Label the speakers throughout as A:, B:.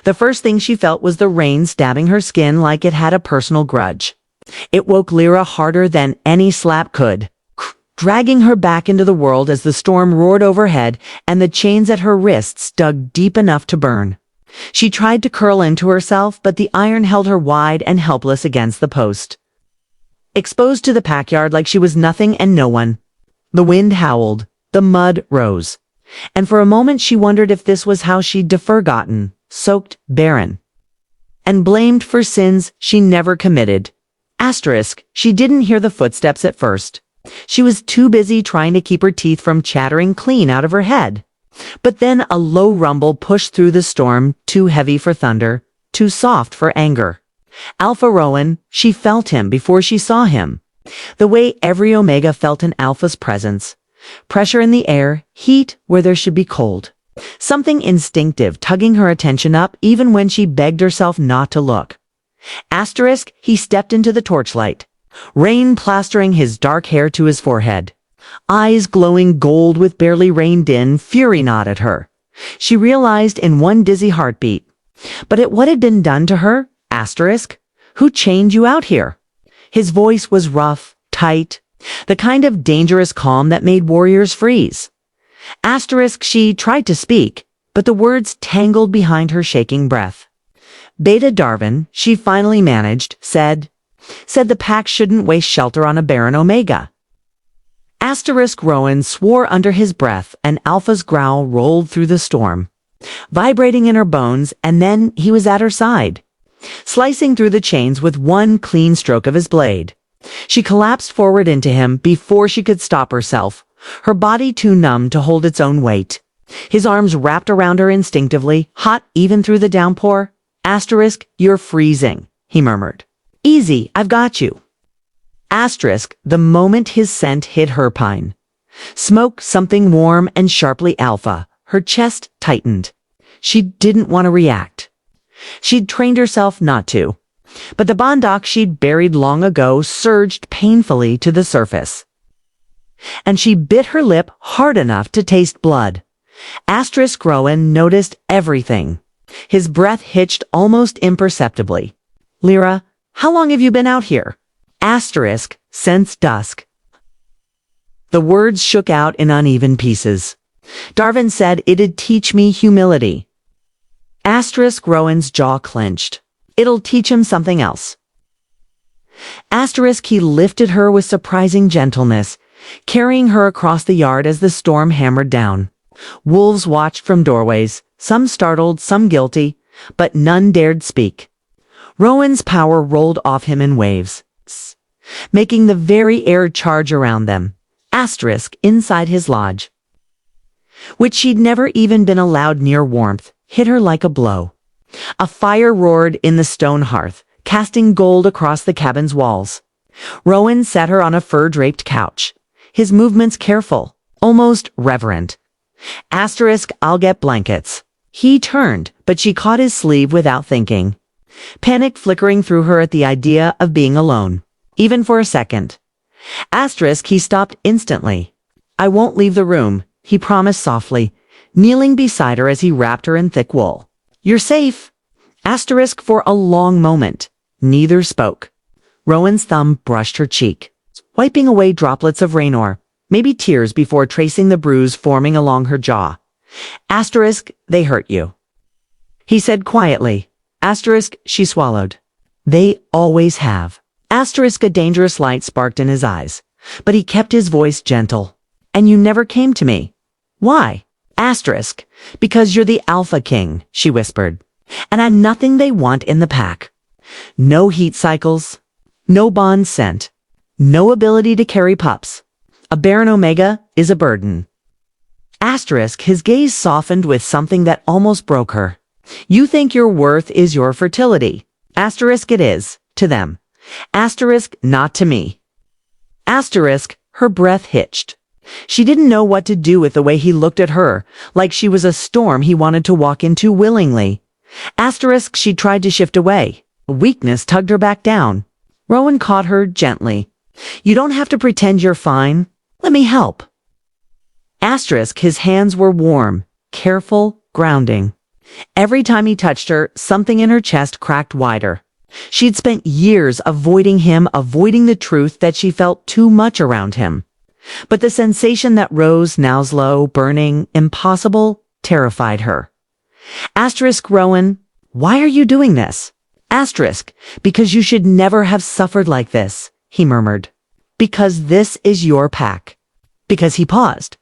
A: The first thing she felt was the rain stabbing her skin like it had a personal grudge. It woke Lyra harder than any slap could, dragging her back into the world as the storm roared overhead and the chains at her wrists dug deep enough to burn. She tried to curl into herself, but the iron held her wide and helpless against the post. Exposed to the packyard like she was nothing and no one. The wind howled, the mud rose, and for a moment she wondered if this was how she'd forgotten, soaked, barren, and blamed for sins she never committed. She didn't hear the footsteps at first. She was too busy trying to keep her teeth from chattering clean out of her head. But then a low rumble pushed through the storm, too heavy for thunder, too soft for anger. Alpha Rowan, she felt him before she saw him. The way every Omega felt an Alpha's presence. Pressure in the air, heat where there should be cold. Something instinctive tugging her attention up even when she begged herself not to look. He stepped into the torchlight, rain plastering his dark hair to his forehead. Eyes glowing gold with barely reined in fury gnawed at her. She realized in one dizzy heartbeat. But at what had been done to her? Who chained you out here? His voice was rough, tight, the kind of dangerous calm that made warriors freeze. She tried to speak, but the words tangled behind her shaking breath. Beta Darwin, she finally managed, said the pack shouldn't waste shelter on a barren Omega. Rowan swore under his breath, and Alpha's growl rolled through the storm, vibrating in her bones, and then he was at her side, slicing through the chains with one clean stroke of his blade. She collapsed forward into him before she could stop herself, her body too numb to hold its own weight. His arms wrapped around her instinctively, hot even through the downpour. You're freezing, he murmured. Easy, I've got you. The moment his scent hit her pine. Smoke, something warm and sharply alpha. Her chest tightened. She didn't want to react. She'd trained herself not to. But the bondoc she'd buried long ago surged painfully to the surface. And she bit her lip hard enough to taste blood. Rowan noticed everything. His breath hitched almost imperceptibly. Lyra, how long have you been out here? Since dusk. The words shook out in uneven pieces. Darwin said it'd teach me humility. Rowan's jaw clenched. It'll teach him something else. He lifted her with surprising gentleness, carrying her across the yard as the storm hammered down. Wolves watched from doorways, some startled, some guilty, but none dared speak. Rowan's power rolled off him in waves, making the very air charge around them. Inside his lodge, which she'd never even been allowed near warmth, hit her like a blow. A fire roared in the stone hearth, casting gold across the cabin's walls. Rowan sat her on a fur-draped couch, his movements careful, almost reverent. I'll get blankets. He turned, but she caught his sleeve without thinking. Panic flickering through her at the idea of being alone, even for a second. He stopped instantly. I won't leave the room, he promised softly, kneeling beside her as he wrapped her in thick wool. You're safe. For a long moment, neither spoke. Rowan's thumb brushed her cheek, wiping away droplets of rainor, maybe tears before tracing the bruise forming along her jaw. They hurt you, he said quietly. She swallowed. They always have. A dangerous light sparked in his eyes, but he kept his voice gentle. And you never came to me. Why? Because you're the Alpha King, she whispered. And I'm nothing they want in the pack. No heat cycles, no bond scent, no ability to carry pups. A barren Omega is a burden. His gaze softened with something that almost broke her. You think your worth is your fertility. It is, to them. Not to me. Her breath hitched. She didn't know what to do with the way he looked at her, like she was a storm he wanted to walk into willingly. She tried to shift away. Weakness tugged her back down. Rowan caught her gently. You don't have to pretend you're fine. Let me help. His hands were warm, careful, grounding. Every time he touched her, something in her chest cracked wider. She'd spent years avoiding him, avoiding the truth that she felt too much around him. But the sensation that rose, now slow, burning, impossible, terrified her. Rowan, why are you doing this? Because you should never have suffered like this, he murmured. Because this is your pack. Because he paused.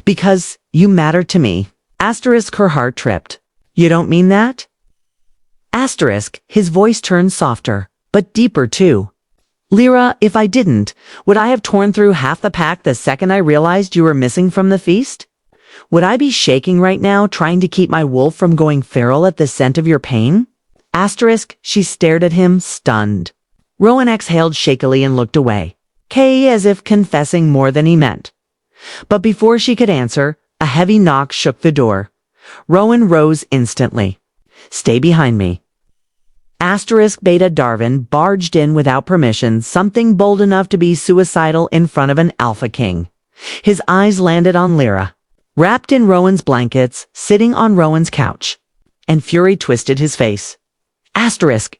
A: Because you matter to me. Her heart tripped. You don't mean that? His voice turned softer, but deeper too. Lyra, if I didn't, would I have torn through half the pack the second I realized you were missing from the feast? Would I be shaking right now, trying to keep my wolf from going feral at the scent of your pain? She stared at him, stunned. Rowan exhaled shakily and looked away, as if confessing more than he meant. But before she could answer, a heavy knock shook the door. Rowan rose instantly. Stay behind me. Beta Darvin barged in without permission, something bold enough to be suicidal in front of an alpha king. His eyes landed on Lyra, wrapped in Rowan's blankets, sitting on Rowan's couch. And fury twisted his face.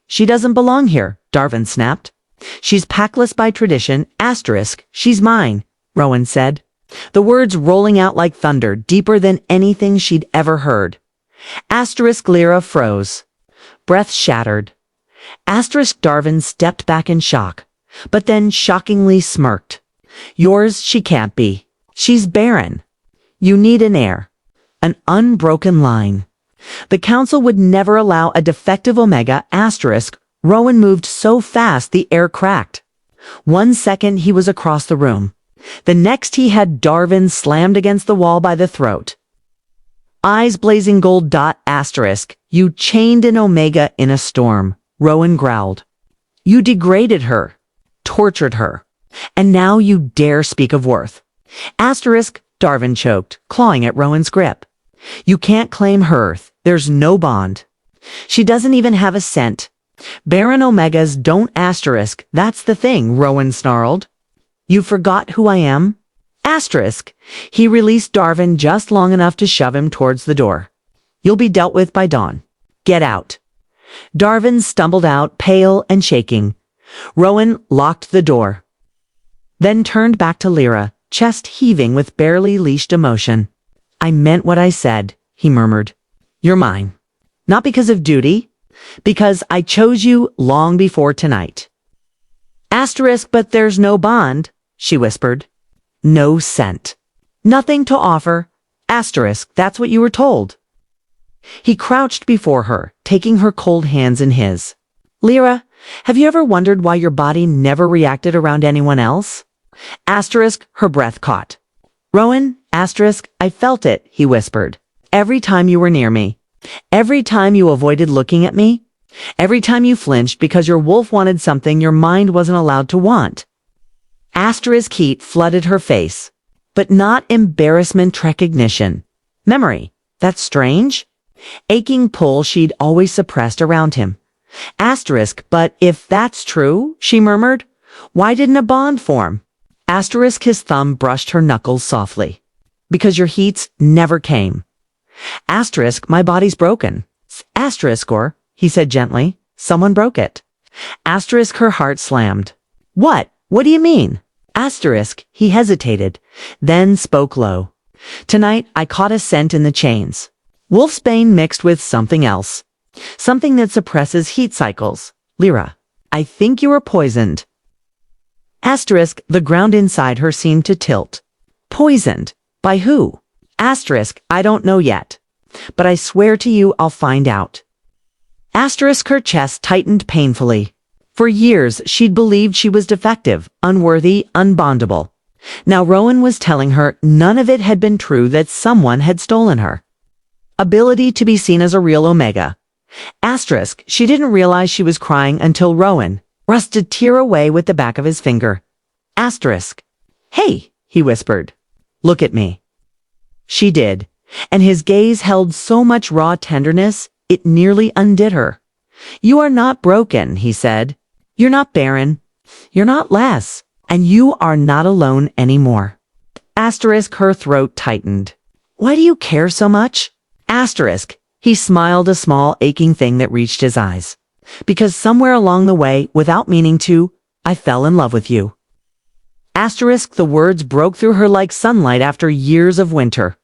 A: She doesn't belong here, Darvin snapped. She's packless by tradition, she's mine, Rowan said. The words rolling out like thunder, deeper than anything she'd ever heard. Lyra froze. Breath shattered. Darvin stepped back in shock, but then shockingly smirked. Yours she can't be. She's barren. You need an heir. An unbroken line. The council would never allow a defective Omega *. Rowan moved so fast the air cracked. 1 second he was across the room. The next he had Darvin slammed against the wall by the throat. Eyes blazing gold. You chained an Omega in a storm, Rowan growled. You degraded her, tortured her, and now you dare speak of worth. Darvin choked, clawing at Rowan's grip. You can't claim her, there's no bond. She doesn't even have a scent. Barren Omegas don't *, that's the thing, Rowan snarled. You forgot who I am? He released Darvin just long enough to shove him towards the door. You'll be dealt with by dawn. Get out. Darvin stumbled out, pale and shaking. Rowan locked the door, then turned back to Lyra, chest heaving with barely leashed emotion. I meant what I said, he murmured. You're mine. Not because of duty, because I chose you long before tonight. But there's no bond, she whispered. No scent. Nothing to offer. That's what you were told. He crouched before her, taking her cold hands in his. Lyra, have you ever wondered why your body never reacted around anyone else? Her breath caught. Rowan, I felt it, he whispered. Every time you were near me. Every time you avoided looking at me. Every time you flinched because your wolf wanted something your mind wasn't allowed to want. Heat flooded her face. But not embarrassment, recognition. Memory. That's strange. Aching pull she'd always suppressed around him. But if that's true, she murmured, why didn't a bond form? His thumb brushed her knuckles softly. Because your heats never came. My body's broken. He said gently. Someone broke it. Her heart slammed. What? What do you mean? He hesitated, then spoke low. Tonight I caught a scent in the chains. Wolfsbane mixed with something else. Something that suppresses heat cycles. Lyra, I think you were poisoned. The ground inside her seemed to tilt. Poisoned? By who? I don't know yet. But I swear to you I'll find out. Her chest tightened painfully. For years she'd believed she was defective, unworthy, unbondable. Now Rowan was telling her none of it had been true, that someone had stolen her ability to be seen as a real Omega. She didn't realize she was crying until Rowan brushed a tear away with the back of his finger. Hey, he whispered. Look at me. She did, and his gaze held so much raw tenderness, it nearly undid her. You are not broken, he said. You're not barren. You're not less. And you are not alone anymore. Her throat tightened. Why do you care so much? He smiled, a small aching thing that reached his eyes. Because somewhere along the way, without meaning to, I fell in love with you. Asterisk, the words broke through her like sunlight after years of winter.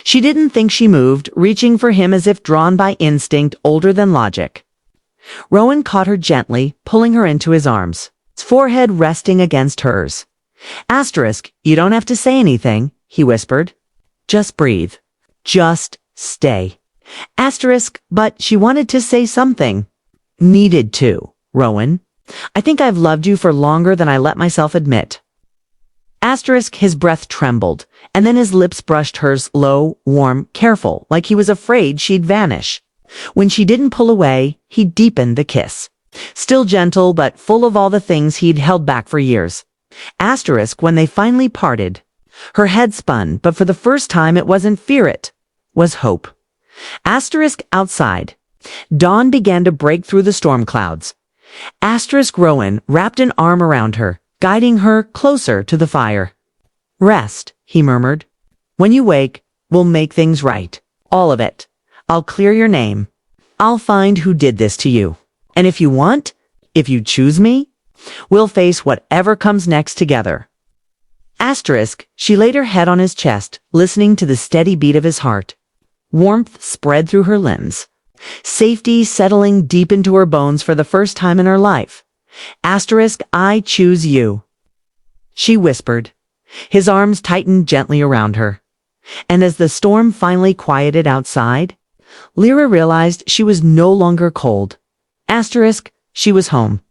A: She didn't think she moved, reaching for him as if drawn by instinct older than logic. Rowan caught her gently, pulling her into his arms, his forehead resting against hers. Asterisk, you don't have to say anything, he whispered. Just breathe. Just stay. Asterisk, but she wanted to say something. Needed to, Rowan. I think I've loved you for longer than I let myself admit. Asterisk, his breath trembled, and then his lips brushed hers, low, warm, careful, like he was afraid she'd vanish. When she didn't pull away, he deepened the kiss. Still gentle, but full of all the things he'd held back for years. Asterisk, when they finally parted. Her head spun, but for the first time it wasn't fear, it was hope. Asterisk, outside. Dawn began to break through the storm clouds. Asterisk, Rowan wrapped an arm around her, guiding her closer to the fire. Rest, he murmured. When you wake, we'll make things right. All of it. I'll clear your name. I'll find who did this to you. And if you want, if you choose me, we'll face whatever comes next together. Asterisk, she laid her head on his chest, listening to the steady beat of his heart. Warmth spread through her limbs. Safety settling deep into her bones for the first time in her life. Asterisk, I choose you. She whispered. His arms tightened gently around her. And as the storm finally quieted outside, Lyra realized she was no longer cold. Asterisk, she was home.